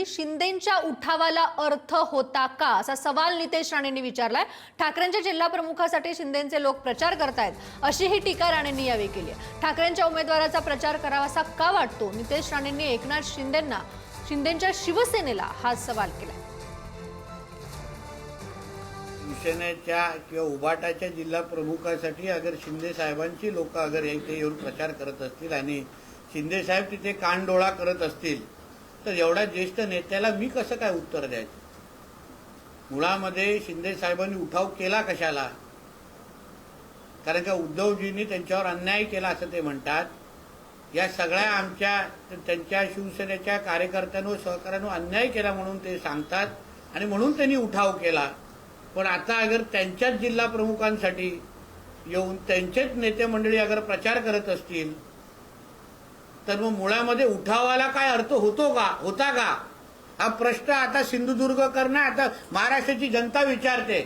शिंदेंच्या उठावाला अर्थ होता का, असा सवाल नितेश राणेंनी विचारलाय। ठाकरेंच्या जिल्हा प्रमुखासाठी शिंदेंचे लोक प्रचार करतायत अशी ही टीका राणेंनी यावेळी केली आहे। ठाकरेंच्या उमेदवाराचा प्रचार करावासा का वाटतो? नितेश राणेंनी एकनाथ शिंदेंच्या शिवसेनेला हा सवाल केलाय। शिवसेनेच्या किंवा उभाटाच्या जिल्हा प्रमुखासाठी अगर शिंदे साहेबांची लोक अगर इथे येऊन प्रचार करत असतील आणि शिंदे साहेब तिथे कानडोळा करत असतील तर एवढ्या ज्येष्ठ नेत्याला मी कसं काय उत्तर द्यायचं? मुळामध्ये शिंदे साहेबांनी उठाव केला कशाला? कारण का उद्धवजींनी त्यांच्यावर अन्याय केला असं ते म्हणतात। या सगळ्या आमच्या त्यांच्या शिवसेनेच्या कार्यकर्त्यांवर सहकार्यांवर अन्याय केला म्हणून ते सांगतात आणि म्हणून त्यांनी उठाव केला। पण आता अगर त्यांच्याच जिल्हा प्रमुखांसाठी येऊन त्यांचेच नेते मंडळी अगर प्रचार करत असतील तर मग मुळामध्ये उठावाला काय अर्थ होता का? हा प्रश्न आता सिंधुदुर्गकरनं आता महाराष्ट्राची जनता विचारते।